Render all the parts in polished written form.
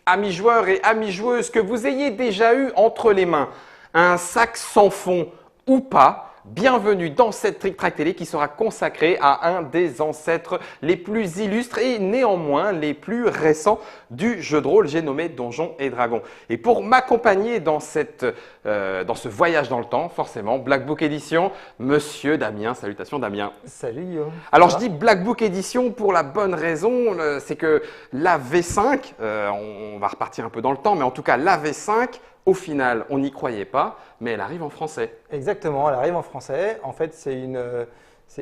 Amis joueurs et amis joueuses, que vous ayez déjà eu entre les mains un sac sans fond ou pas, bienvenue dans cette Trick Track Télé qui sera consacrée à un des ancêtres les plus illustres et néanmoins les plus récents du jeu de rôle, j'ai nommé Donjons et Dragons. Et pour m'accompagner dans ce voyage dans le temps, forcément, Black Book Edition, Monsieur Damien. Salutations Damien. Salut Guillaume. Alors je dis Black Book Edition pour la bonne raison, c'est que la V5, on va repartir un peu dans le temps, mais en tout cas la V5, au final, on n'y croyait pas, mais elle arrive en français. Exactement, elle arrive en français. En fait, c'est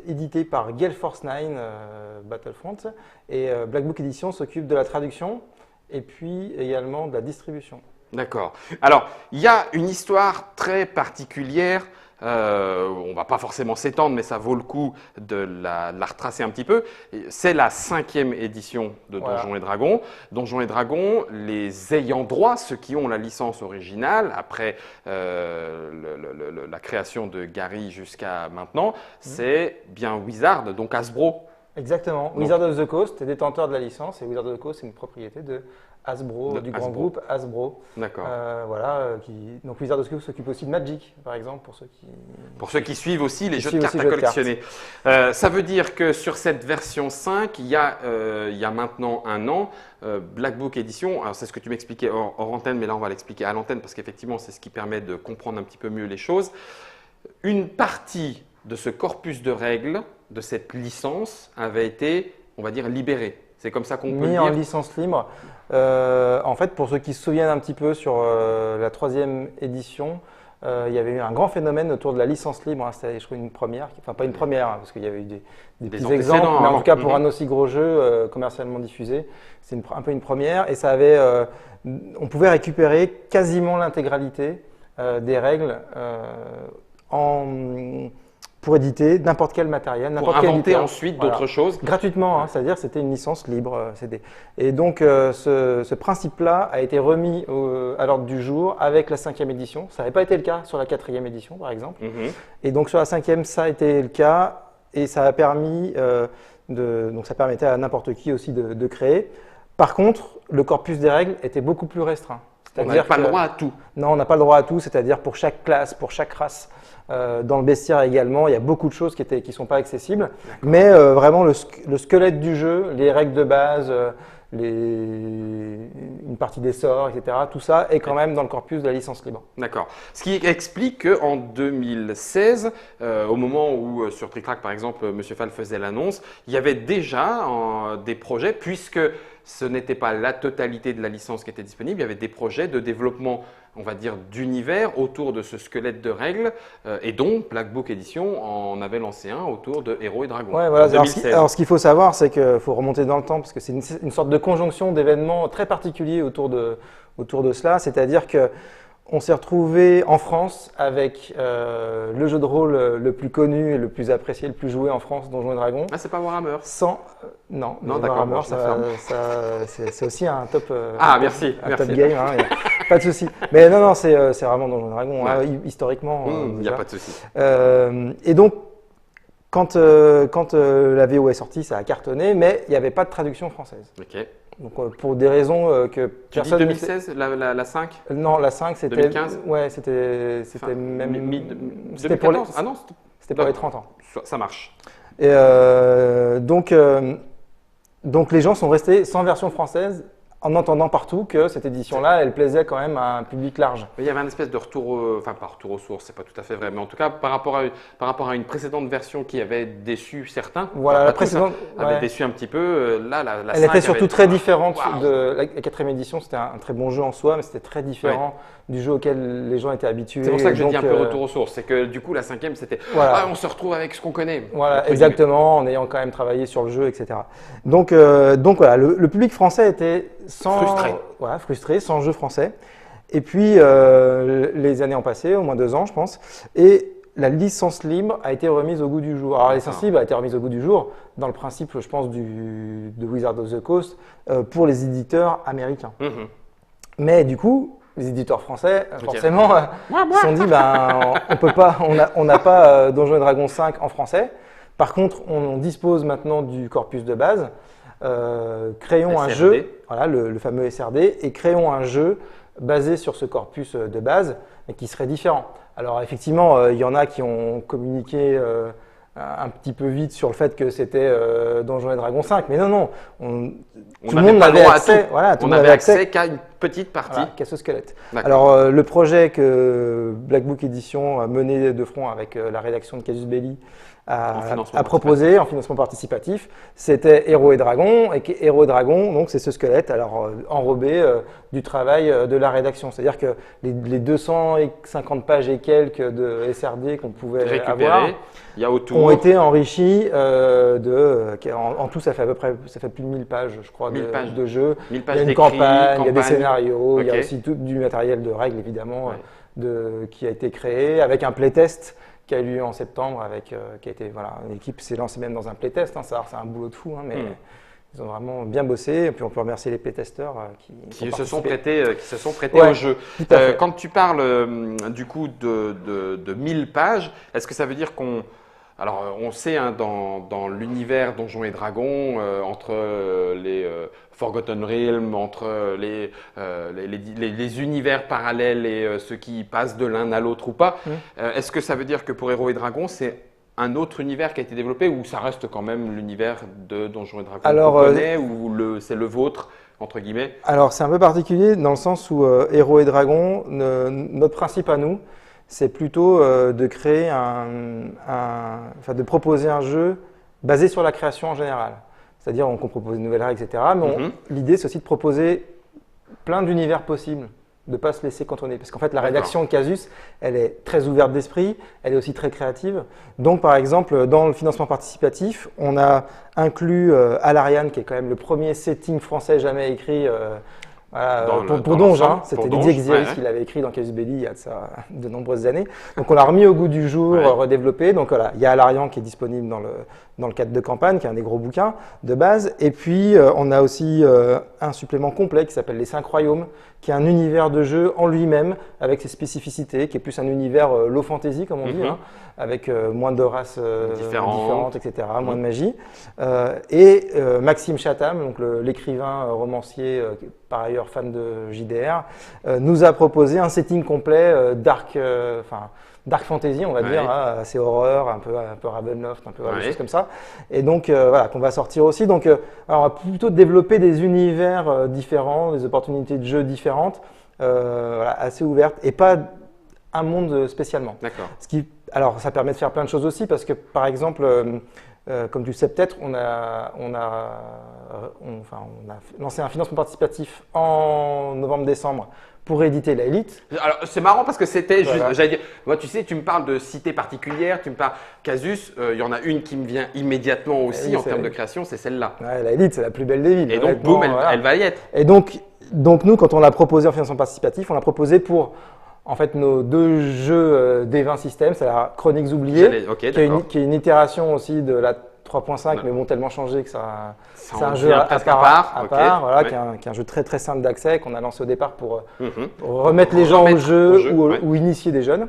édité par Gale Force 9 Battlefront et Black Book Edition s'occupe de la traduction et puis également de la distribution. D'accord. Alors, il y a une histoire très particulière. On ne va pas forcément s'étendre, mais ça vaut le coup de la retracer un petit peu. C'est la 5e édition de Donjons et Dragons. Donjons et Dragons, les ayants droit, ceux qui ont la licence originale, après la création de Gary jusqu'à maintenant, c'est bien Wizard, donc Hasbro. Exactement. Donc, Wizard of the Coast est détenteur de la licence et Wizard of the Coast, c'est une propriété de Hasbro, du grand groupe Hasbro. D'accord. Donc Wizard of the Coast s'occupe aussi de Magic, par exemple, pour ceux qui suivent aussi les jeux de suivent cartes aussi à jeux de collectionner. Ça veut dire que sur cette version 5, il y a maintenant un an, Black Book Edition, alors c'est ce que tu m'expliquais hors antenne, mais là on va l'expliquer à l'antenne parce qu'effectivement c'est ce qui permet de comprendre un petit peu mieux les choses. Une partie de ce corpus de règles, de cette licence, avait été, on va dire, libérée. C'est comme ça qu'on peut le mis dire. en licence libre. En fait, pour ceux qui se souviennent un petit peu sur la 3e édition, il y avait eu un grand phénomène autour de la licence libre. Hein. C'était, je crois, une première, enfin pas une première, hein, parce qu'il y avait eu des petits exemples, mais en tout cas pour un aussi gros jeu commercialement diffusé, c'est un peu une première. Et ça avait, on pouvait récupérer quasiment l'intégralité des règles pour éditer n'importe quel matériel, pour inventer ensuite d'autres choses. Gratuitement, hein, c'est-à-dire que c'était une licence libre. Et donc ce principe-là a été remis à l'ordre du jour avec la 5e édition. Ça n'avait pas été le cas sur la 4e édition, par exemple. Et donc sur la 5e, ça a été le cas et ça a permis, donc ça permettait à n'importe qui aussi de créer. Par contre, le corpus des règles était beaucoup plus restreint. On n'a pas le droit à tout. Non, on n'a pas le droit à tout, c'est-à-dire pour chaque classe, pour chaque race. Dans le bestiaire également, il y a beaucoup de choses qui ne sont pas accessibles. Mais vraiment, le squelette du jeu, les règles de base, une partie des sorts, etc., tout ça est quand même dans le corpus de la licence libre. D'accord. Ce qui explique qu'en 2016, au moment où sur Trick Track, par exemple, M. Fall faisait l'annonce, il y avait déjà des projets, puisque ce n'était pas la totalité de la licence qui était disponible, il y avait des projets de développement, on va dire, d'univers autour de ce squelette de règles, et dont Black Book Edition en avait lancé un autour de Héros et Dragons. Ouais, voilà. En 2016. Alors, ce qu'il faut savoir, c'est qu'il faut remonter dans le temps, parce que c'est une sorte de conjonction d'événements très particuliers autour de cela, c'est-à-dire que on s'est retrouvé en France avec le jeu de rôle le plus connu et le plus apprécié, le plus joué en France, Donjons et Dragons. Ah, c'est pas Warhammer? Non, d'accord. Warhammer, c'est aussi un top, merci. top game, hein, pas de souci. Mais non, c'est vraiment Donjons et Dragons, Ouais. historiquement. Il n'y a pas de souci. Et donc, quand la VO est sortie, ça a cartonné, mais il n'y avait pas de traduction française. Ok. Donc, pour des raisons que Tu dis 2016, la 5? Non, la 5, c'était… 2015? Ouais, c'était même… C'était pour les… Ah non, c'était pour les 30 ans. Ça marche. Et donc les gens sont restés sans version française en entendant partout que cette édition-là, elle plaisait quand même à un public large. Il y avait un espèce de retour, enfin pas retour aux sources, c'est pas tout à fait vrai, mais en tout cas par rapport à une précédente version qui avait déçu certains, voilà, la précédente avait déçu un petit peu. Là, la elle 5 était surtout très différente Wow. de la 4e édition. C'était un très bon jeu en soi, mais c'était très différent du jeu auquel les gens étaient habitués. C'est pour ça que je dis un peu donc, retour aux sources, c'est que du coup la 5e c'était on se retrouve avec ce qu'on connaît. Voilà, exactement, en ayant quand même travaillé sur le jeu, etc. Donc voilà, le public français était frustré, sans jeu français. Et puis les années ont passé, au moins 2 ans je pense, et la licence libre a été remise au goût du jour. Alors la licence libre a été remise au goût du jour dans le principe, je pense, de Wizard of the Coast pour les éditeurs américains. Mais du coup, les éditeurs français, forcément, se sont dit, on peut pas, on n'a pas Donjons et Dragons 5 en français. Par contre, on dispose maintenant du corpus de base. créons un SRD. jeu, voilà, le fameux SRD, et créons un jeu basé sur ce corpus de base, mais qui serait différent. Alors effectivement, il y en a qui ont communiqué un petit peu vite sur le fait que c'était Donjons et Dragons 5, mais non, tout le monde n'avait accès. Voilà, tout on le monde n'avait avait accès qu'à une petite partie. Voilà, qu'à ce squelette. D'accord. Alors le projet que Black Book Edition a mené de front avec la rédaction de Casus Belli a proposé en financement participatif, c'était Héros et Dragons, et Héros et Dragons, donc c'est ce squelette, alors enrobé du travail de la rédaction. C'est-à-dire que les 250 pages et quelques de SRD qu'on pouvait avoir il y a autour. ont été enrichis en tout, ça fait à peu près, ça fait plus de 1000 pages, je crois, de jeu. 1000 pages il y a une d'écrits, campagne, il y a des scénarios, okay. Il y a aussi tout du matériel de règles, évidemment, qui a été créé avec un playtest qui a eu lieu en septembre, qui a été, voilà, l'équipe s'est lancée même dans un playtest, hein, c'est un boulot de fou, hein, mais ils ont vraiment bien bossé, et puis on peut remercier les playtesters qui se sont prêtés ouais, au jeu. Quand tu parles du coup de 1000 pages, est-ce que ça veut dire qu'on... Alors, on sait, hein, dans l'univers Donjons et Dragons, entre les Forgotten Realms, entre les univers parallèles et ceux qui passent de l'un à l'autre ou pas, est-ce que ça veut dire que pour Héros et Dragons, c'est un autre univers qui a été développé ou ça reste quand même l'univers de Donjons et Dragons qu'on connaît ou c'est le vôtre entre guillemets? Alors, c'est un peu particulier dans le sens où Héros et Dragons, notre principe à nous, c'est plutôt de créer de proposer un jeu basé sur la création en général. C'est-à-dire qu'on propose de nouvelles règles, etc. Mais l'idée, c'est aussi de proposer plein d'univers possibles, de ne pas se laisser cantonner. Parce qu'en fait, la rédaction de Casus, elle est très ouverte d'esprit, elle est aussi très créative. Donc, par exemple, dans le financement participatif, on a inclus Alarian, qui est quand même le premier setting français jamais écrit pour Donge, hein, c'était Didier Xiris qui l'avait écrit dans Casus Belli il y a de nombreuses années. Donc on l'a remis au goût du jour, redéveloppé. Donc voilà, il y a Alarian qui est disponible dans le cadre de campagne, qui est un des gros bouquins de base. Et puis on a aussi un supplément complet qui s'appelle Les 5 Royaumes, qui est un univers de jeu en lui-même, avec ses spécificités, qui est plus un univers low fantasy, comme on dit, hein, avec moins de races différentes, etc., moins de magie. Maxime Chatham, donc l'écrivain romancier, par ailleurs fan de JDR, nous a proposé un setting complet dark fantasy, on va dire, hein, assez horreur, un peu Ravenloft, un peu des choses comme ça. Et donc voilà, qu'on va sortir aussi. Donc on va plutôt développer des univers différents, des opportunités de jeu différentes, assez ouvertes, et pas un monde spécialement. D'accord. Alors ça permet de faire plein de choses aussi, parce que par exemple, comme tu le sais peut-être, on a lancé un financement participatif en novembre-décembre pour éditer la Élite. Alors c'est marrant parce que c'était voilà. juste, j'allais dire, moi tu sais, tu me parles de cités particulières, tu me parles Casus, il y en a une qui me vient immédiatement aussi en termes de création, c'est celle-là. Ouais, la Élite, c'est la plus belle des villes. Et donc boum, elle va y être. Et donc nous, quand on l'a proposé en financement participatif, on l'a proposé pour en fait nos deux jeux des 20 systèmes, c'est la Chroniques oubliées, qui est une itération aussi de la 3.5, mais bon, tellement changé que c'est un jeu à part, voilà, qui est un jeu très très simple d'accès qu'on a lancé au départ pour remettre les gens au jeu ou initier des jeunes.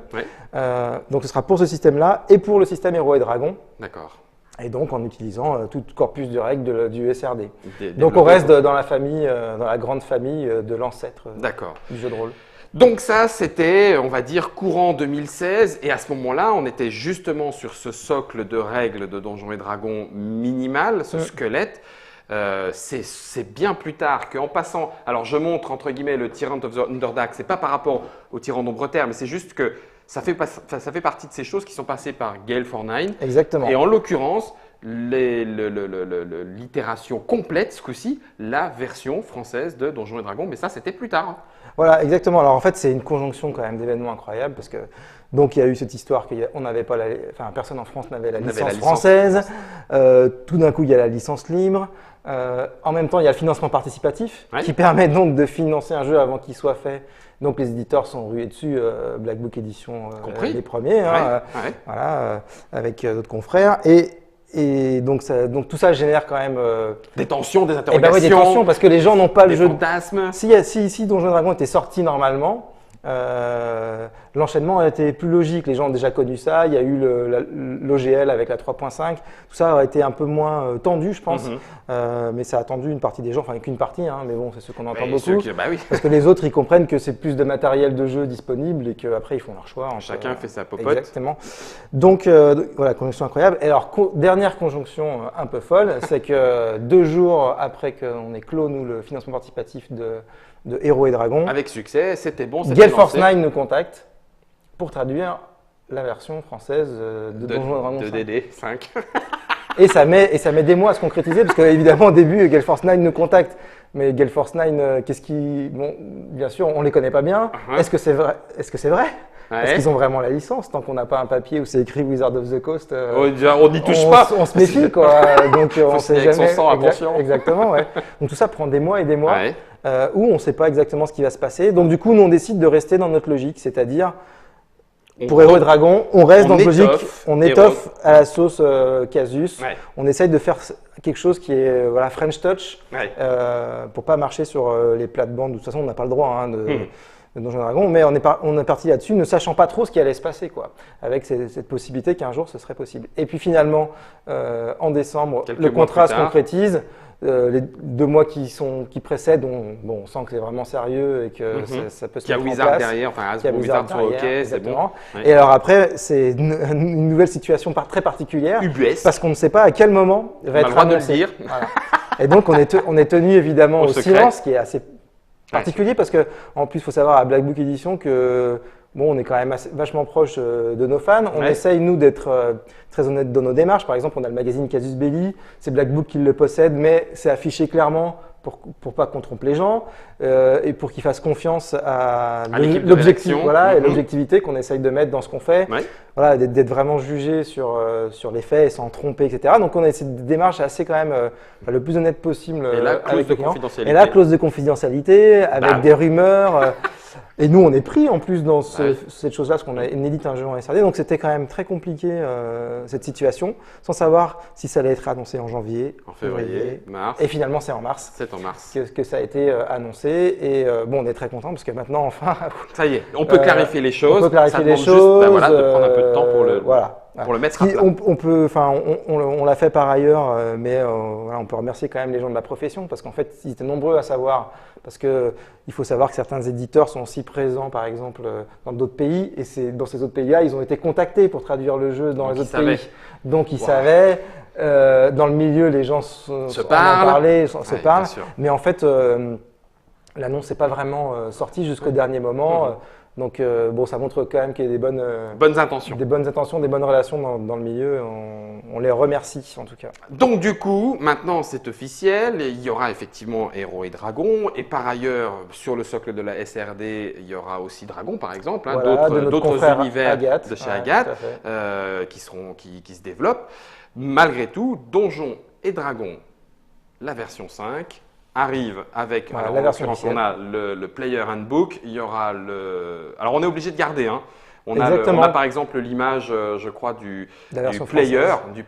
Donc ce sera pour ce système-là et pour le système Héros et Dragons. D'accord. Et donc en utilisant tout le corpus de règles du SRD. Donc on reste dans la famille, dans la grande famille de l'ancêtre du jeu de rôle. Donc ça, c'était, on va dire, courant 2016. Et à ce moment-là, on était justement sur ce socle de règles de Donjons et Dragons minimal, ce squelette. C'est bien plus tard qu'en passant… Alors, je montre, entre guillemets, le Tyrant of the Underdark. Ce n'est pas par rapport au Tyran d'Ombreterre, mais c'est juste que ça fait partie de ces choses qui sont passées par Gale Fornine. Exactement. Et en l'occurrence, l'itération complète, ce coup-ci, la version française de Donjons et Dragons. Mais ça, c'était plus tard. Voilà, exactement. Alors en fait, c'est une conjonction quand même d'événements incroyables parce que donc il y a eu cette histoire qu'on n'avait pas, personne en France n'avait la licence française. Tout d'un coup, il y a la licence libre. En même temps, il y a le financement participatif qui permet donc de financer un jeu avant qu'il soit fait. Donc les éditeurs sont rués dessus, Black Book Edition, les premiers, voilà, avec d'autres confrères. Et donc tout ça génère quand même des tensions, des interrogations. Des tensions parce que les gens n'ont pas le jeu. Fantasmes. Si Donjons et Dragons était sorti normalement, L'enchaînement a été plus logique, les gens ont déjà connu ça, il y a eu l'OGL avec la 3.5, tout ça aurait été un peu moins tendu je pense, mais ça a attendu une partie des gens, enfin qu'une partie, hein, mais bon c'est ce qu'on entend beaucoup, oui. parce que les autres ils comprennent que c'est plus de matériel de jeu disponible et qu'après ils font leur choix. Chacun fait sa popote. Exactement. Donc voilà, conjonction incroyable. Et alors dernière conjonction un peu folle, c'est que 2 jours après qu'on ait clos nous le financement participatif de Héros et Dragons, avec succès, c'était bon. Gale Force 9 nous contacte pour traduire la version française de Donjons et Dragons de 5. DD 5. Et ça met des mois à se concrétiser parce qu'évidemment au début Gale Force 9 nous contacte, mais Gale Force 9, bon, bien sûr on les connaît pas bien. Est-ce que c'est vrai? Ouais. Est-ce qu'ils ont vraiment la licence? Tant qu'on n'a pas un papier où c'est écrit Wizard of the Coast, on n'y touche pas. On se méfie quoi. Donc on sait jamais. Son sang, attention. Exactement, ouais. Donc tout ça prend des mois et des mois où on ne sait pas exactement ce qui va se passer. Donc du coup, nous on décide de rester dans notre logique, c'est-à-dire pour Héros et Dragons, on reste dans notre logique, on étoffe à la sauce Casus. Ouais. On essaye de faire quelque chose qui est French touch pour pas marcher sur les plates-bandes. De toute façon, on n'a pas le droit de Donjons et Dragons, mais on est parti là-dessus, ne sachant pas trop ce qui allait se passer, quoi, avec cette possibilité qu'un jour ce serait possible. Et puis finalement, en décembre, le contrat se concrétise. Les 2 mois qui précèdent, on sent que c'est vraiment sérieux et que ça peut se mettre en place. Il y a Wizard derrière, enfin Hasbro Wizard sur OK, c'est bon. Ouais. Et alors après, c'est une nouvelle situation très particulière. UBS. Parce qu'on ne sait pas à quel moment va être annoncé. Voilà. Et donc on est tenu évidemment au silence, qui est assez particulier parce que en plus il faut savoir à Black Book Edition que on est quand même vachement proche de nos fans. On essaye nous d'être très honnête dans nos démarches. Par exemple, on a le magazine Casus Belli, c'est Black Book qui le possède, mais c'est affiché clairement pour pas qu'on trompe les gens et pour qu'ils fassent confiance à l'objectif, et l'objectivité qu'on essaye de mettre dans ce qu'on fait. Voilà, d'être vraiment jugé sur les faits et sans tromper, etc. Donc on a cette démarche assez quand même le plus honnête possible. Et la clause de confidentialité. Et la clause de confidentialité avec des rumeurs. Et nous, on est pris en plus dans cette chose-là, parce qu'on édite un jeu en SRD. Donc c'était quand même très compliqué cette situation, sans savoir si ça allait être annoncé en janvier, en février, mars. Et finalement, c'est en mars. C'est en mars. Que ça a été annoncé. Et on est très content parce que maintenant, enfin. Ça y est, on peut clarifier les choses. On peut clarifier les choses. Juste, de prendre un peu de temps pour le mettre à plat. On l'a fait par ailleurs, mais on peut remercier quand même les gens de la profession parce qu'en fait, ils étaient nombreux à savoir. Parce qu'il faut savoir que certains éditeurs sont aussi présents, par exemple, dans d'autres pays. Et dans ces autres pays-là, ils ont été contactés pour traduire le jeu dans les autres pays. Donc, ils savaient. Dans le milieu, les gens se parlent. Mais en fait, l'annonce n'est pas vraiment sortie jusqu'au dernier moment. Donc, ça montre quand même qu'il y a des bonnes intentions, des bonnes relations dans le milieu. On les remercie en tout cas. Donc, du coup, maintenant c'est officiel. Il y aura effectivement Héros et Dragons. Et par ailleurs, sur le socle de la SRD, il y aura aussi Dragon, par exemple, d'autres univers de chez Agathe qui se développent. Malgré tout, Donjons et Dragons, la version 5. Arrive avec, la version on a le Player Handbook, il y aura alors on est obligé de garder, on a par exemple l'image, je crois, du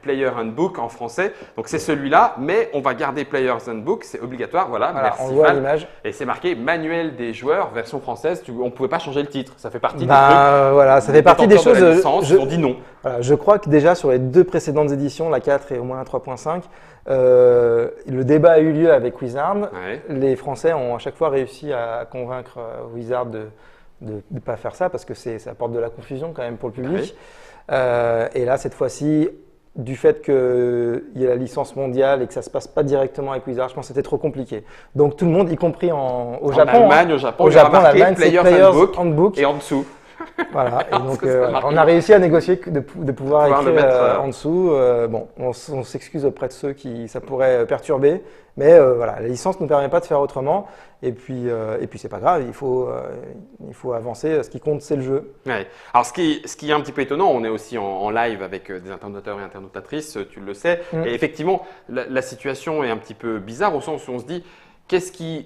Player Handbook en français, donc c'est celui-là, mais on va garder Player's Handbook, c'est obligatoire, merci, on voit l'image. Et c'est marqué Manuel des joueurs, version française, on ne pouvait pas changer le titre, ça fait partie des trucs. Ça fait partie des choses, ils ont dit non. Je crois que déjà sur les 2 précédentes éditions, la 4 et au moins la 3.5, le débat a eu lieu avec Wizard. Les Français ont à chaque fois réussi à convaincre Wizard de ne pas faire ça parce que ça apporte de la confusion quand même pour le public. Et là, cette fois-ci, du fait qu'il y ait la licence mondiale et que ça ne se passe pas directement avec Wizard, je pense que c'était trop compliqué. Donc tout le monde, y compris au Japon, Allemagne, au Japon, l'Allemagne, c'est Player's Handbook. Et en dessous. Voilà, et donc on a réussi à négocier de pouvoir écrire en dessous. On s'excuse auprès de ceux qui ça pourrait perturber, mais la licence ne nous permet pas de faire autrement. Et puis c'est pas grave, il faut avancer. Ce qui compte, c'est le jeu. Ouais. Alors ce qui est un petit peu étonnant, on est aussi en live avec des internauteurs et internautatrices, tu le sais. Et effectivement, la situation est un petit peu bizarre au sens où on se dit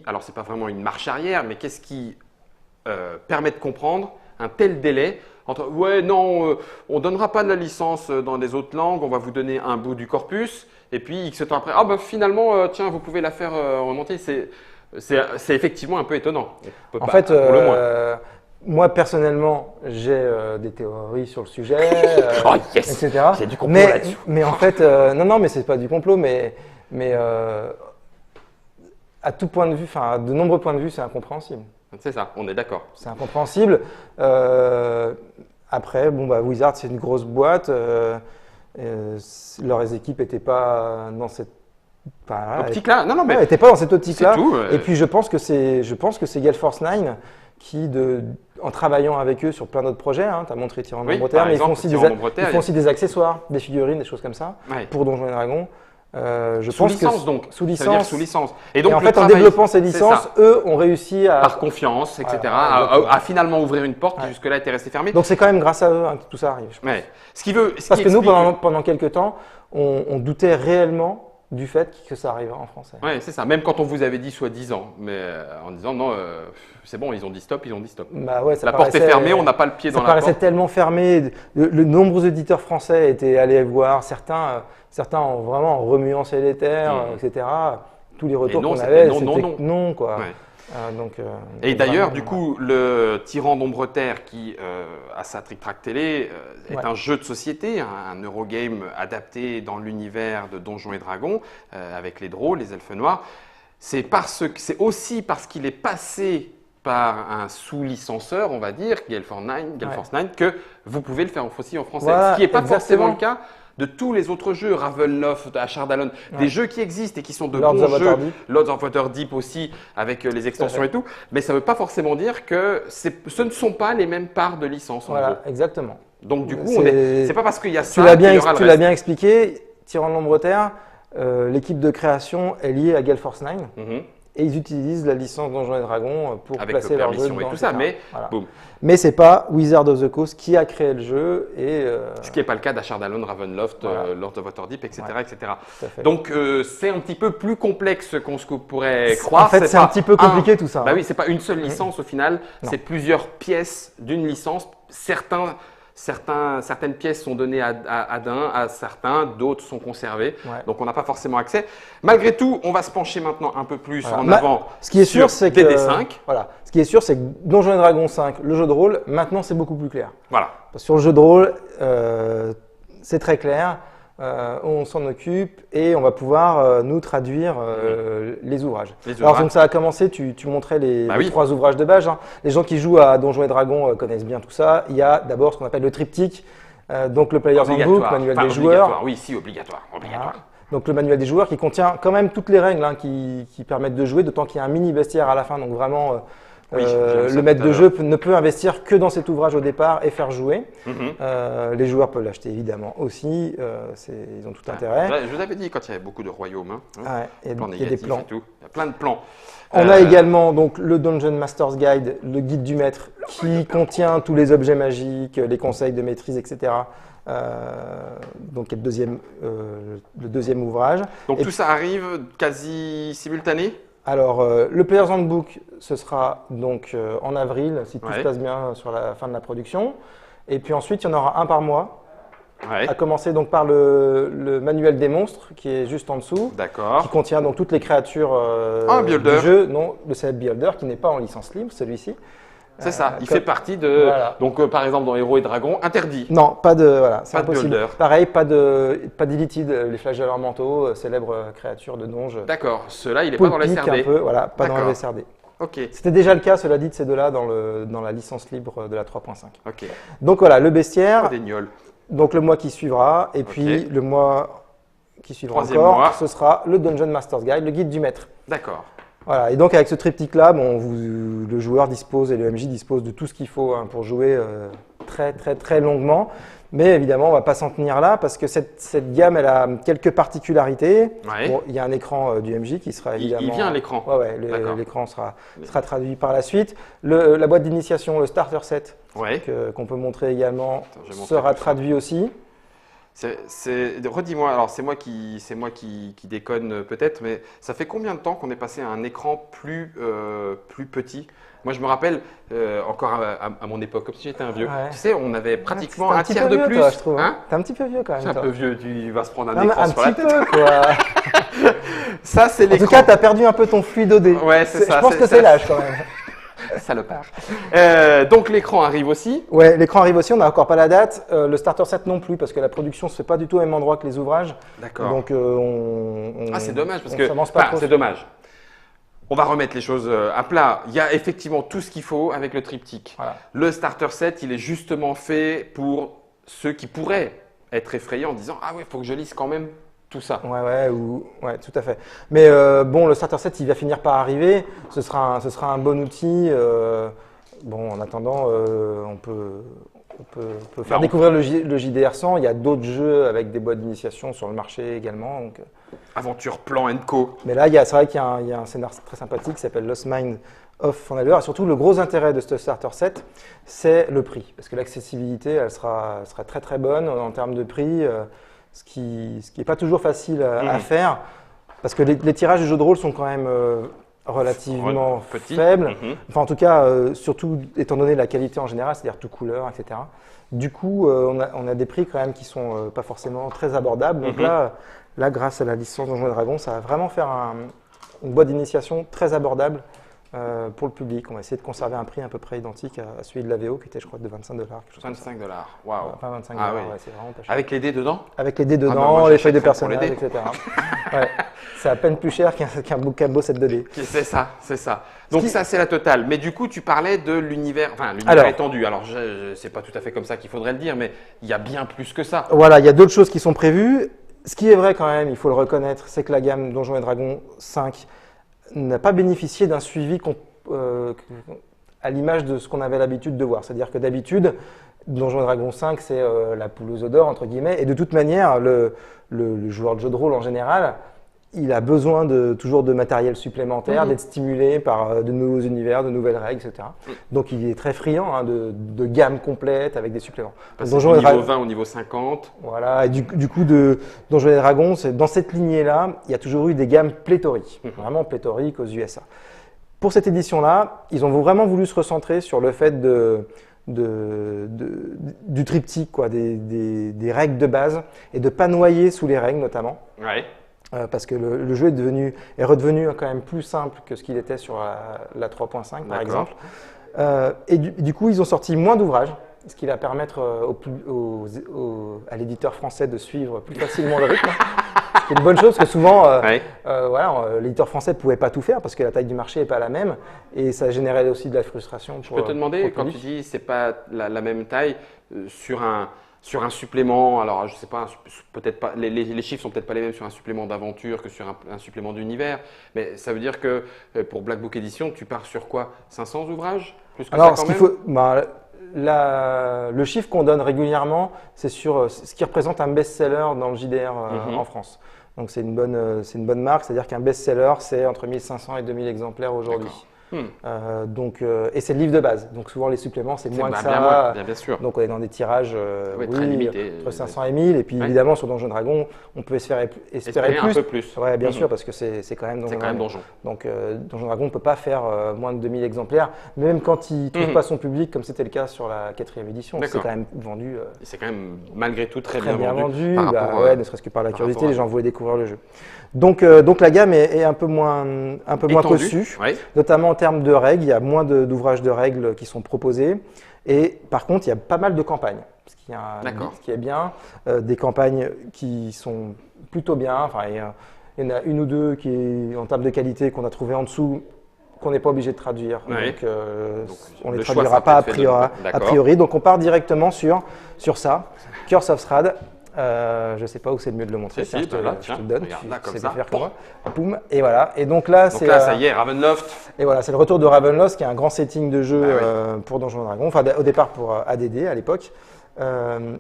alors c'est pas vraiment une marche arrière, mais qu'est-ce qui permet de comprendre un tel délai entre on donnera pas de la licence dans les autres langues, on va vous donner un bout du corpus et puis X temps après finalement tiens vous pouvez la faire remonter, c'est effectivement un peu étonnant. moi, personnellement, j'ai des théories sur le sujet, Oh yes, etc. il y a du complot là-dessus. Mais en fait, non, mais c'est pas du complot, mais à tout point de vue, enfin, à de nombreux points de vue, c'est incompréhensible. C'est ça, on est d'accord. C'est incompréhensible. Après, bon, bah, Wizard, c'est une grosse boîte. Leurs équipes n'étaient pas dans cette optique-là. Non, mais n'étaient pas dans cette optique-là. c'est tout. Et puis, je pense que c'est Gale Force 9 qui, en travaillant avec eux sur plein d'autres projets, hein, tu as montré Tyran de Nombreterre, mais ils font aussi des accessoires, des figurines, des choses comme ça, pour Donjons et Dragons. Sous licence, donc. Sous Ça veut dire licence. sous licence. Et donc, en fait, en développant ces licences, eux ont réussi à. Par confiance, etc., à finalement ouvrir une porte qui jusque-là était restée fermée. Donc, c'est quand même grâce à eux que tout ça arrive. Ouais. Parce que nous, pendant quelques temps, on doutait réellement du fait que ça arriverait en français. Oui, c'est ça. Même quand on vous avait dit soi-disant, mais en disant non, c'est bon, ils ont dit stop, ils ont dit stop. Bah ouais, la porte est fermée, on n'a pas le pied dans la porte. Ça paraissait tellement fermé. Le nombreux éditeurs français étaient allés voir, certains en vraiment en remuant les terres, etc. Tous les retours qu'on avait, c'était non, quoi. Ouais. Et d'ailleurs, du coup, le Tyran d'Ombreterre qui a sa Trick Track Télé est un jeu de société, un Eurogame adapté dans l'univers de Donjons et Dragons avec les drôles, les elfes noirs. C'est aussi parce qu'il est passé par un sous-licenceur, on va dire, Gale Force 9, que vous pouvez le faire aussi en français. Voilà, ce qui n'est pas forcément le cas de tous les autres jeux, Ravenloft, Ashardalon, des jeux qui existent et qui sont de bons jeux, Lords of Waterdeep aussi, avec les extensions et tout, mais ça ne veut pas forcément dire que ce ne sont pas les mêmes parts de licence. Voilà, exactement. Donc du coup, c'est pas parce qu'il y a ça tu l'as bien expliqué, Tyran de l'Ombreterre, l'équipe de création est liée à Gale Force 9. Et ils utilisent la licence Donjons et Dragons pour placer leur jeu et tout ça, mais boum. Mais c'est pas Wizard of the Coast qui a créé le jeu ce qui n'est pas le cas d'Ashardalon, Ravenloft, Lord of Waterdeep, etc., etc. Donc c'est un petit peu plus complexe qu'on ce qu'on pourrait croire. En fait, c'est un petit peu compliqué tout ça. Bah oui, c'est pas une seule licence au final, c'est plusieurs pièces d'une licence. Certaines pièces sont données à certains, d'autres sont conservées. Donc, on n'a pas forcément accès. Malgré tout, on va se pencher maintenant un peu plus en avant ce qui est sûr, c'est que DD5. Ce qui est sûr, c'est que Donjons et Dragons 5, le jeu de rôle, maintenant, c'est beaucoup plus clair. Voilà. Sur le jeu de rôle, c'est très clair. On s'en occupe et on va pouvoir nous traduire les ouvrages. Alors donc ça a commencé, tu montrais les 3 ouvrages de base. Hein. Les gens qui jouent à Donjons et Dragons connaissent bien tout ça. Il y a d'abord ce qu'on appelle le triptyque, donc le Player's Handbook, manuel des joueurs. Oui, si, obligatoire. Voilà. Donc le manuel des joueurs qui contient quand même toutes les règles qui permettent de jouer, d'autant qu'il y a un mini bestiaire à la fin, donc vraiment le maître de jeu ne peut investir que dans cet ouvrage au départ et faire jouer. Les joueurs peuvent l'acheter évidemment aussi, ils ont tout intérêt. Je vous avais dit quand il y avait beaucoup de royaumes, il y a des plans. Et tout. Il y a plein de plans. On a également donc, le Dungeon Master's Guide, le guide du maître, qui contient tous les objets magiques, les conseils de maîtrise, etc. Donc le deuxième ouvrage. Donc tout ça arrive quasi simultané ? Alors, le Player's Handbook, ce sera donc en avril, si tout se passe bien sur la fin de la production. Et puis ensuite, il y en aura un par mois. À commencer donc par le manuel des monstres, qui est juste en dessous. D'accord. Qui contient donc toutes les créatures du jeu. Non, le Celeb Beholder, qui n'est pas en licence libre, celui-ci. C'est ça, il fait partie de… Voilà. Donc par exemple dans Héros et Dragons, interdit. Non, pas de… Voilà, c'est impossible. Beholder. Pareil, pas d'Illithid, les flagelleurs mentaux, célèbres créatures de donge. D'accord, ceux-là, il n'est pas dans les SRD. Un peu, voilà, pas dans les SRD. Ok. C'était déjà le cas, cela dit, de ces deux-là dans la licence libre de la 3.5. Ok. Donc voilà, le bestiaire. Des gnolls. Donc le mois qui suivra, et puis le mois qui suivra encore, ce sera le Dungeon Master's Guide, le guide du maître. D'accord. Voilà, et donc avec ce triptyque-là, le joueur dispose et le MJ dispose de tout ce qu'il faut pour jouer très très très longuement. Mais évidemment, on ne va pas s'en tenir là parce que cette gamme, elle a quelques particularités. Bon, il y a un écran du MJ qui sera évidemment… Il vient l'écran. Ouais, l'écran sera traduit par la suite. La boîte d'initiation, le starter set, qu'on peut montrer également, sera traduit aussi. Redis-moi, alors c'est moi qui déconne peut-être, mais ça fait combien de temps qu'on est passé à un écran plus petit ? Moi, je me rappelle encore à mon époque, comme si j'étais un vieux. Tu sais, on avait pratiquement un tiers de plus. Toi, je trouve. T'es un petit peu vieux quand même. C'est un peu vieux, tu vas se prendre un écran sur la tête. Un petit peu, quoi. Ça, c'est l'écran. En tout cas, tu as perdu un peu ton fluidodé. Ouais, c'est ça. Je pense que c'est l'âge quand même. Salopard. Donc l'écran arrive aussi. Ouais, l'écran arrive aussi, on n'a encore pas la date. Le starter set non plus, parce que la production ne se fait pas du tout au même endroit que les ouvrages. D'accord. Donc c'est dommage, parce on que s'avance pas trop. c'est dommage. On va remettre les choses à plat. Il y a effectivement tout ce qu'il faut avec le triptyque. Voilà. Le starter set, il est justement fait pour ceux qui pourraient être effrayés en disant « Ah ouais, il faut que je lise quand même tout ça ». Ouais, tout à fait. Mais bon, le starter set, il va finir par arriver. Ce sera un bon outil. Bon, en attendant, on peut faire découvrir le JDR 100. Il y a d'autres jeux avec des boîtes d'initiation sur le marché également. Donc, Aventure Plan Co. mais là, c'est vrai qu'il y a un scénar très sympathique qui s'appelle Lost Mind of Fondaleur. Et surtout, le gros intérêt de ce starter set, c'est le prix. Parce que l'accessibilité, elle sera très très bonne en termes de prix, ce qui n'est pas toujours facile à faire. Parce que les tirages de jeux de rôle sont quand même relativement faibles. Enfin, en tout cas, surtout étant donné la qualité en général, c'est-à-dire tout couleur, etc. Du coup, on a des prix quand même qui sont pas forcément très abordables. Donc là, grâce à la licence Donjons et Dragons, ça va vraiment faire une boîte d'initiation très abordable pour le public. On va essayer de conserver un prix à peu près identique à celui de la VO qui était, je crois, de $25. 25 $, waouh. Enfin, 25 $, Ah oui. ouais, c'est vraiment pas cher. Avec les dés dedans? Avec les dés dedans, moi, les feuilles de j'achèterais pour les personnages, dés. etc. Ouais. C'est à peine plus cher qu'un beau set de dés. C'est ça, c'est ça. Donc ça, c'est la totale. Mais du coup, tu parlais de l'univers, enfin l'univers Alors, étendu. Alors, c'est pas tout à fait comme ça qu'il faudrait le dire, mais il y a bien plus que ça. Voilà, il y a d'autres choses qui sont prévues. Ce qui est vrai quand même, il faut le reconnaître, c'est que la gamme Donjons et Dragons 5 n'a pas bénéficié d'un suivi à l'image de ce qu'on avait l'habitude de voir. C'est-à-dire que d'habitude, Donjons et Dragons 5, c'est la poule aux œufs d'or, entre guillemets. Et de toute manière, le joueur de jeu de rôle en général, il a besoin toujours de matériel supplémentaire, d'être stimulé par de nouveaux univers, de nouvelles règles, etc. Donc il est très friand de gamme complète avec des suppléments. Du niveau 20 au niveau 50. Voilà, et du coup, de Donjons et Dragons, dans cette lignée-là, il y a toujours eu des gammes pléthoriques, vraiment pléthoriques aux USA. Pour cette édition-là, ils ont vraiment voulu se recentrer sur le fait du triptyque, quoi, des règles de base, et de ne pas noyer sous les règles notamment. Ouais. Parce que le jeu est redevenu quand même plus simple que ce qu'il était sur la 3.5 par exemple. Et du coup, ils ont sorti moins d'ouvrages, ce qui va permettre à l'éditeur français de suivre plus facilement le rythme. C'est une bonne chose parce que souvent, l'éditeur français ne pouvait pas tout faire parce que la taille du marché n'est pas la même et ça générait aussi de la frustration. Je peux te demander, quand tu dis c'est pas la même taille, sur un supplément, alors je sais pas, peut-être pas, les chiffres sont peut-être pas les mêmes sur un supplément d'aventure que sur un supplément d'univers, mais ça veut dire que pour Black Book Edition, tu pars sur quoi? 500 ouvrages? Plus que alors, ça quand même? Le chiffre qu'on donne régulièrement, c'est sur ce qui représente un best-seller dans le JDR en France. Donc c'est une bonne marque, c'est-à-dire qu'un best-seller, c'est entre 1500 et 2000 exemplaires aujourd'hui. Et c'est le livre de base. Donc souvent les suppléments, c'est moins que ça. Bien sûr. Donc on est dans des tirages très limités. Entre 500 et 1000. Et puis évidemment sur Donjons Dragon, on peut espérer plus. Un peu plus. Ouais, bien sûr, parce que c'est quand même Donjon. Donc Donjons Dragon ne peut pas faire moins de 2000 exemplaires, même quand il ne trouve pas son public, comme c'était le cas sur la 4e édition. C'est quand même vendu. C'est quand même malgré tout très bien vendu. Ne serait-ce que par la curiosité, les gens voulaient découvrir le jeu. Donc la gamme est un peu moins cossue, notamment en termes de règles. Il y a moins d'ouvrages de règles qui sont proposés. Et par contre, il y a pas mal de campagnes, ce qui est bien. Des campagnes qui sont plutôt bien. Enfin, il y en a une ou deux qui, en termes de qualité, qu'on a trouvé en dessous, qu'on n'est pas obligé de traduire. Donc on ne les traduira pas a priori. Donc on part directement sur ça. Curse of Strahd. Je ne sais pas où c'est le mieux de le montrer. Je te le donne. Regarde là, comme ça. Faire pour moi. Boum. Et voilà. Et donc là, ça y est, Ravenloft. Et voilà, c'est le retour de Ravenloft, qui est un grand setting de jeu pour Donjons et Dragons. Enfin, au départ pour ADD à l'époque.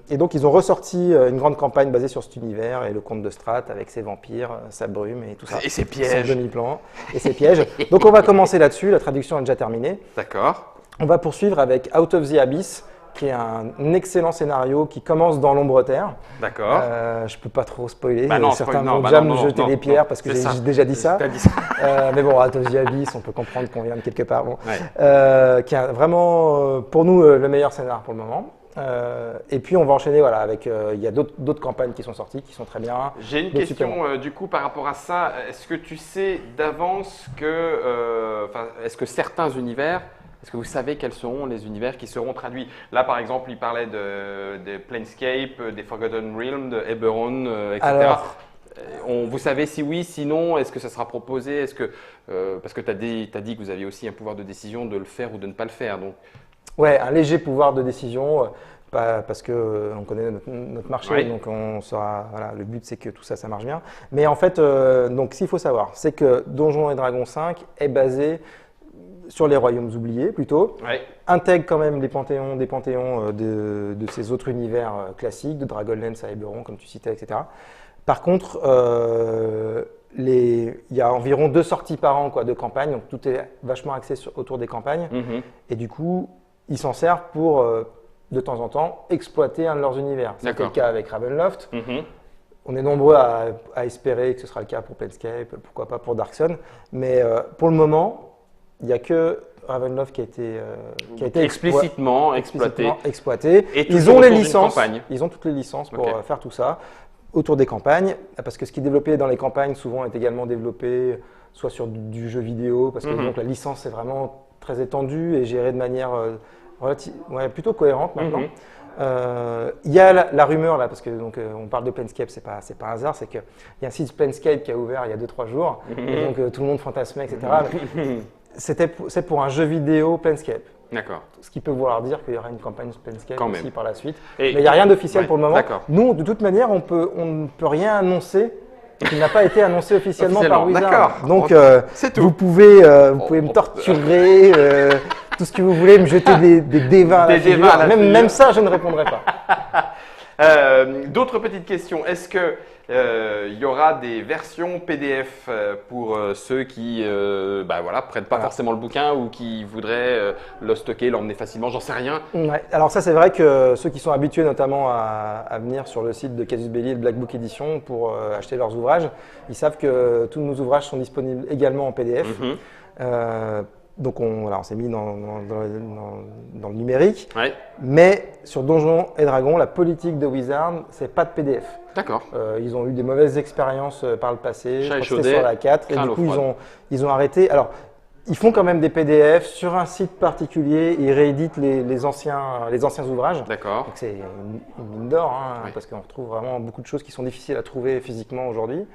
Et donc ils ont ressorti une grande campagne basée sur cet univers et le conte de Strahd avec ses vampires, sa brume et tout ça. Et ses pièges. Son demi-plan et ses pièges. Donc on va commencer là-dessus. La traduction est déjà terminée. D'accord. On va poursuivre avec Out of the Abyss, qui est un excellent scénario qui commence dans l'ombre terre. D'accord. Je peux pas trop spoiler. Certains vont déjà me jeter des pierres parce que j'ai déjà dit ça. Mais bon, Out of the Abyss, on peut comprendre qu'on vient de quelque part. Bon. Qui est vraiment, pour nous, le meilleur scénar pour le moment. Et puis on va enchaîner avec, il y a d'autres campagnes qui sont sorties, qui sont très bien. J'ai une question du coup par rapport à ça. Est-ce que tu sais d'avance est-ce que certains univers, Est-ce que vous savez quels seront les univers qui seront traduits? Là, par exemple, il parlait de Planescape, des Forgotten Realms, de Eberron, etc. Alors, Vous savez si oui, sinon, est-ce que ça sera proposé? Est-ce que, parce que tu as dit que vous aviez aussi un pouvoir de décision de le faire ou de ne pas le faire. Donc, ouais, un léger pouvoir de décision, parce que on connaît notre marché, Oui. donc on saura. Voilà, le but c'est que tout ça, ça marche bien. Mais en fait, donc s'il faut savoir, c'est que Donjons et Dragons 5 est basé sur les royaumes oubliés plutôt, ouais. intègre quand même des panthéons de ces autres univers classiques, de Dragonlance à Eberron, comme tu citais, etc. Par contre, il y a environ 2 sorties par an de campagne, donc tout est vachement axé autour des campagnes. Mhm. Et du coup, ils s'en servent pour, de temps en temps, exploiter un de leurs univers. C'était D'accord. le cas avec Ravenloft. Mhm. On est nombreux à espérer que ce sera le cas pour Planescape, pourquoi pas pour Darksun. Mais pour le moment, il n'y a que Ravenloft qui a été Explicitement exploité. Et Ils toujours ont les autour d'une licences. campagne. Ils ont toutes les licences pour Ok. faire tout ça autour des campagnes, parce que ce qui est développé dans les campagnes souvent est également développé soit sur du jeu vidéo, parce que Mhm. donc la licence est vraiment très étendue et gérée de manière plutôt cohérente maintenant. Mhm. Il y a la rumeur là, parce que donc, on parle de Planescape, c'est pas un hasard, c'est qu'il y a un site Planescape qui a ouvert il y a 2-3 jours, et donc tout le monde fantasmait, etc. C'est pour un jeu vidéo Planescape. D'accord. Ce qui peut vouloir dire qu'il y aura une campagne Planescape Quand aussi même. par la suite. Et- Mais il n'y a rien d'officiel Ouais, pour le moment. d'accord. Nous, de toute manière, on ne peut rien annoncer qui n'a pas été annoncé officiellement par Officiellement, Wizard. d'accord. Donc, C'est tout. vous pouvez me torturer, tout ce que vous voulez, me jeter des dévins à la Des dévins figure. à la figure. Même ça, je ne répondrai pas. D'autres petites questions. Est-ce que il y aura des versions PDF pour ceux qui prennent pas forcément le bouquin ou qui voudraient le stocker, l'emmener facilement? J'en sais rien. Ouais. Alors ça, c'est vrai que ceux qui sont habitués notamment à venir sur le site de Casus Belli et de Black Book Edition pour acheter leurs ouvrages, ils savent que tous nos ouvrages sont disponibles également en PDF. Mhm. Donc on s'est mis dans le numérique. Ouais. Mais sur Donjons et Dragons, la politique de Wizard, c'est pas de PDF. D'accord. Ils ont eu des mauvaises expériences par le passé. Chat Je crois que échaudé, c'était sur la 4. Et craint du l'eau coup, froide. ils ont arrêté. Alors, ils font quand même des PDF sur un site particulier. Ils rééditent les anciens ouvrages. D'accord. Donc c'est une mine d'or, hein, Oui. parce qu'on retrouve vraiment beaucoup de choses qui sont difficiles à trouver physiquement aujourd'hui.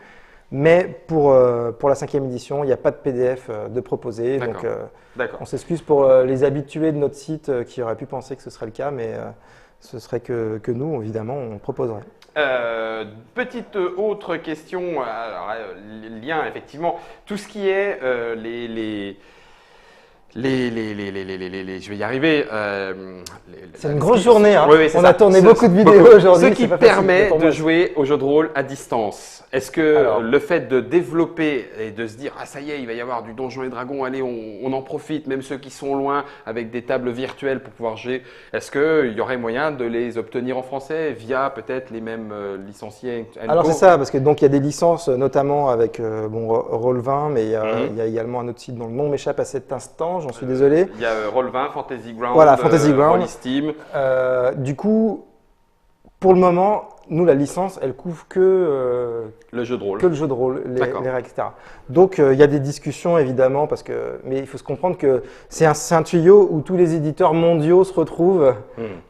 Mais pour la 5e édition, il n'y a pas de PDF de proposé. D'accord. Donc D'accord. on s'excuse pour les habitués de notre site qui auraient pu penser que ce serait le cas, mais ce serait que nous, évidemment, on proposerait. Petite autre question, alors, lien effectivement, tout ce qui est je vais y arriver. C'est une grosse journée, hein. Oui, oui, c'est On ça. a tourné Ce- beaucoup de vidéos aujourd'hui. Ce qui c'est pas facile permet pour de moi. jouer au jeu de rôle à distance. Est-ce que Alors. le fait de développer et de se dire ah ça y est, il va y avoir du Donjons et Dragons, allez, on en profite, même ceux qui sont loin, avec des tables virtuelles pour pouvoir jouer, est-ce qu'il y aurait moyen de les obtenir en français via peut-être les mêmes licenciés? Alors c'est ça, parce que donc il y a des licences, notamment avec Roll20, mais il y a également un autre site dont le nom m'échappe à cet instant, j'en suis désolé. Il y a Roll20, Fantasy Ground, Voilà, Fantasy Ground. Rollisteam. Du coup, pour le moment, nous la licence, elle couvre que Le jeu de rôle. le jeu de rôle, D'accord. les règles, etc. Donc il y a des discussions évidemment, mais il faut se comprendre que c'est un tuyau où tous les éditeurs mondiaux se retrouvent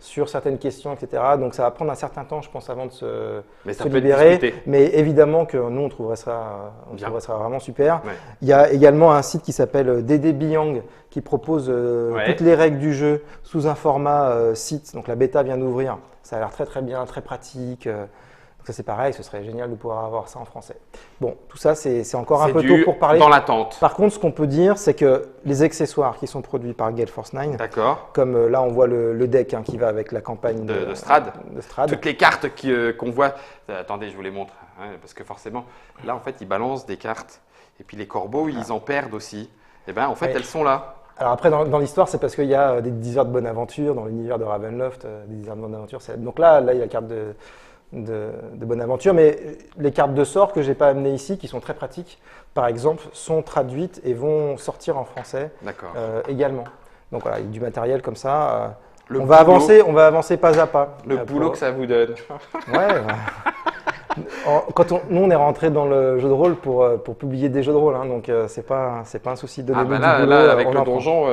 sur certaines questions, etc. Donc ça va prendre un certain temps, je pense, avant de Mais ça se peut être libérer. discuté. Mais évidemment que nous, on trouverait ça Bien. vraiment super. Ouais. Il y a également un site qui s'appelle DD Beyond qui propose Ouais. toutes les règles du jeu sous un format site. Donc la bêta vient d'ouvrir. Ça a l'air très très bien, très pratique. Donc ça c'est pareil, ce serait génial de pouvoir avoir ça en français. Bon, tout ça c'est encore un C'est peu tôt pour parler. dans l'attente. Par contre, ce qu'on peut dire, c'est que les accessoires qui sont produits par Gale Force 9, D'accord. comme là on voit le deck qui va avec la campagne De Strahd. de Strahd. Toutes les cartes qu'on voit. Attendez, je vous les montre. Hein, parce que forcément, là, en fait, ils balancent des cartes. Et puis les corbeaux, ils en perdent aussi. Et bien, en fait, Ouais. elles sont là. Alors après, dans l'histoire, c'est parce qu'il y a des désirs de bonne aventure dans l'univers de Ravenloft. Des désirs de bonne aventure. Donc là, il y a la carte de bonne aventure. Mais les cartes de sort que j'ai pas amenées ici, qui sont très pratiques, par exemple, sont traduites et vont sortir en français D'accord. également. Donc voilà, il y a du matériel comme ça. Le on va boulot. avancer pas à pas. Le boulot que ça vous donne. Ouais. Nous, on est rentré dans le jeu de rôle pour publier des jeux de rôle, hein, donc c'est pas un souci de donner du boulot. Là, avec on le en prend. donjon,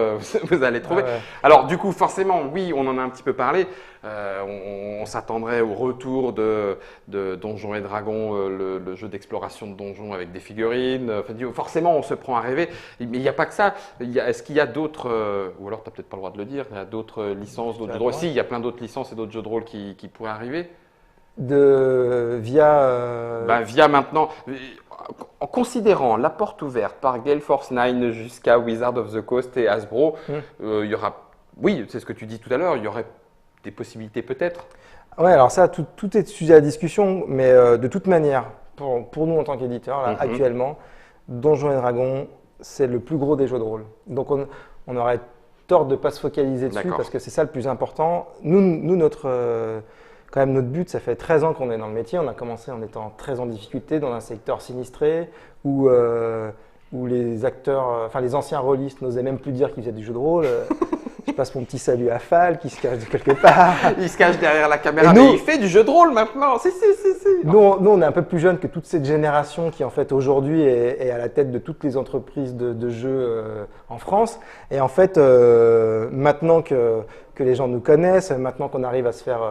vous allez trouver. Ouais. Alors, du coup, forcément, oui, on en a un petit peu parlé. On s'attendrait au retour de Donjons et Dragons, le jeu d'exploration de donjons avec des figurines. Enfin, forcément, on se prend à rêver. Mais il n'y a pas que ça. Est-ce qu'il y a d'autres, ou alors tu n'as peut-être pas le droit de le dire, il y a d'autres licences, d'autres jeux de rôle? Si, il y a plein d'autres licences et d'autres jeux de rôle qui pourraient arriver. Via maintenant, en considérant la porte ouverte par Gale Force 9 jusqu'à Wizard of the Coast et Hasbro, il y aura, oui, c'est ce que tu dis tout à l'heure, il y aurait des possibilités peut-être. Ouais, alors ça, tout est sujet à discussion, mais de toute manière, pour nous en tant qu'éditeurs, actuellement, Donjons et Dragons, c'est le plus gros des jeux de rôle. Donc on aurait tort de ne pas se focaliser dessus parce que c'est ça le plus important. Nous quand même, notre but, ça fait 13 ans qu'on est dans le métier. On a commencé en étant très en difficulté dans un secteur sinistré où les acteurs, enfin les anciens rôlistes n'osaient même plus dire qu'ils faisaient du jeu de rôle. Je passe mon petit salut à Fal qui se cache de quelque part. Il se cache derrière la caméra, mais il fait du jeu de rôle maintenant. Si. Nous, on est un peu plus jeunes que toute cette génération qui, en fait, aujourd'hui est à la tête de toutes les entreprises de jeux en France. Et en fait, maintenant que les gens nous connaissent, maintenant qu'on arrive à se faire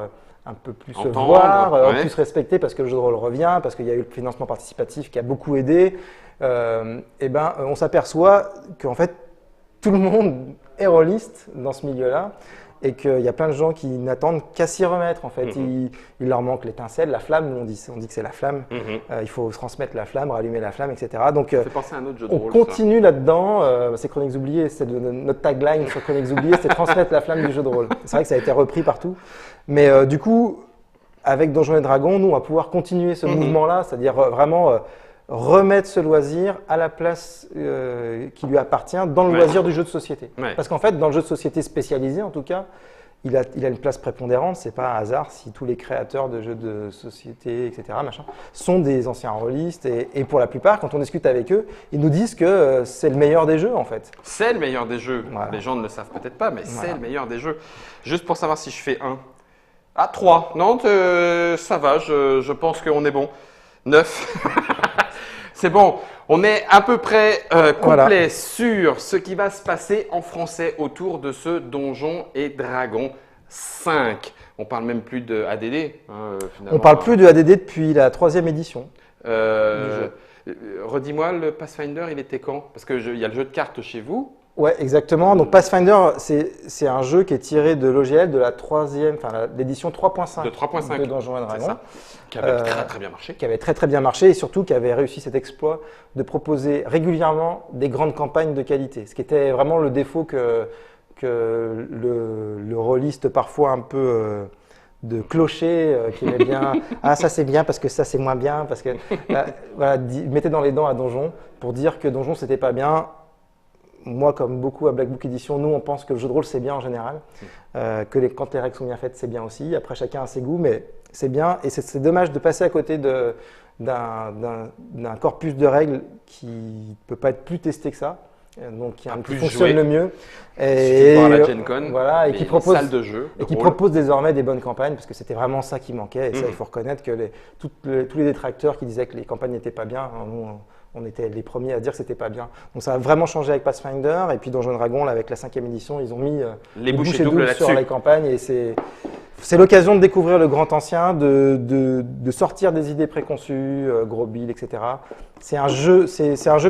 un peu plus se voir, plus respecter parce que le jeu de rôle revient, parce qu'il y a eu le financement participatif qui a beaucoup aidé, on s'aperçoit qu'en fait, tout le monde est rôliste dans ce milieu-là et qu'il y a plein de gens qui n'attendent qu'à s'y remettre. En fait, il leur manque l'étincelle, la flamme. Nous, on dit que c'est la flamme. Il faut transmettre la flamme, rallumer la flamme, etc. Donc, ça fait penser à un autre jeu de on rôle, continue là-dedans. C'est Chroniques oubliées. C'est notre tagline sur Chroniques oubliées, c'est transmettre la flamme du jeu de rôle. C'est vrai que ça a été repris partout. Mais du coup, avec Donjons et Dragons, nous, on va pouvoir continuer ce mouvement-là, c'est-à-dire vraiment remettre ce loisir à la place qui lui appartient dans le loisir du jeu de société. Parce qu'en fait, dans le jeu de société spécialisé, en tout cas, il a une place prépondérante. C'est pas un hasard si tous les créateurs de jeux de société, etc., sont des anciens rôlistes. Et pour la plupart, quand on discute avec eux, ils nous disent que c'est le meilleur des jeux, en fait. C'est le meilleur des jeux. Voilà. Les gens ne le savent peut-être pas, mais c'est le meilleur des jeux. Juste pour savoir si je fais 1. Ah, 3. Non, ça va, je pense qu'on est bon. 9. C'est bon, on est à peu près complet sur ce qui va se passer en français autour de ce Donjons et Dragons 5. On parle même plus de ADD. On parle plus de ADD depuis la 3e édition. Redis-moi, le Pathfinder, il était quand? Parce qu'il y a le jeu de cartes chez vous. Ouais, exactement. Donc Pathfinder, c'est un jeu qui est tiré de l'OGL de la 3e, l'édition 3.5 de Donjons et Dragons. Qui avait très bien marché. Qui avait très bien marché et surtout qui avait réussi cet exploit de proposer régulièrement des grandes campagnes de qualité. Ce qui était vraiment le défaut que le rôliste parfois un peu de clocher qui aimait bien « Ah, ça c'est bien parce que ça c'est moins bien » parce que mettait dans les dents à Donjon pour dire que Donjon c'était pas bien. Moi, comme beaucoup à Black Book Edition, nous, on pense que le jeu de rôle, c'est bien en général. Quand les règles sont bien faites, c'est bien aussi. Après, chacun a ses goûts, mais c'est bien. Et c'est dommage de passer à côté d'un corpus de règles qui ne peut pas être plus testé que ça. Donc, qui fonctionne le mieux. Et voir la Gen Con, voilà, et qui propose, salle de jeu, et qui propose désormais des bonnes campagnes, parce que c'était vraiment ça qui manquait. Et ça, il faut reconnaître que tous les détracteurs qui disaient que les campagnes n'étaient pas bien, nous, on était les premiers à dire que c'était pas bien. Donc ça a vraiment changé avec Pathfinder et puis Donjons et Dragons, là, avec la 5e édition, ils ont mis les bouchées doubles sur les campagnes et c'est l'occasion de découvrir le grand ancien, de sortir des idées préconçues, gros bill, etc. C'est un jeu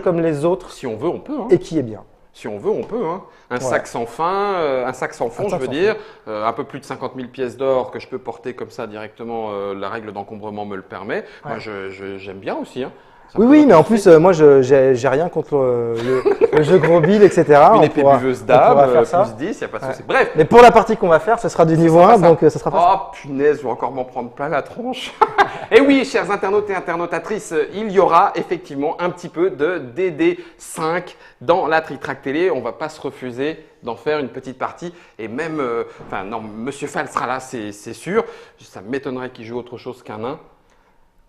comme les autres. Si on veut, on peut. Et qui est bien. Si on veut, on peut. Un sac sans fin, un sac sans fond, je veux dire. Un peu plus de 50 000 pièces d'or que je peux porter comme ça directement. La règle d'encombrement me le permet. Moi, j'aime bien aussi. Oui, mais en plus, moi, j'ai rien contre le jeu gros bill, etc. Une épée buveuse d'âme, plus 10, il n'y a pas de souci. Bref. Mais pour la partie qu'on va faire, ce sera du niveau 1, donc ce sera pas ça. Oh punaise, je vais encore m'en prendre plein la tronche. Et oui, chers internautes et internautatrices, il y aura effectivement un petit peu de DD5 dans la Tritrac Télé. On ne va pas se refuser d'en faire une petite partie. Et même, non, Monsieur Fall sera là, c'est sûr. Ça m'étonnerait qu'il joue autre chose qu'un nain.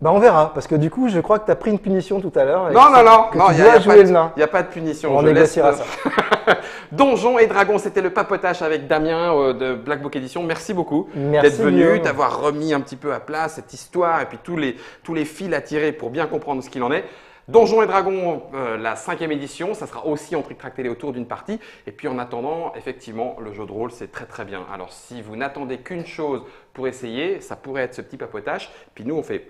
Bah on verra, parce que du coup, je crois que tu as pris une punition tout à l'heure. Non, non, non, il n'y a pas de punition. On négociera ça. Donjons et Dragons, c'était le papotage avec Damien de Black Book Edition. Merci beaucoup d'être venu, d'avoir remis un petit peu à plat cette histoire et puis tous les fils à tirer pour bien comprendre ce qu'il en est. Donjons et Dragons, la 5e édition, ça sera aussi en Trick Track Télé autour d'une partie. Et puis en attendant, effectivement, le jeu de rôle, c'est très très bien. Alors si vous n'attendez qu'une chose pour essayer, ça pourrait être ce petit papotage. Puis nous, on fait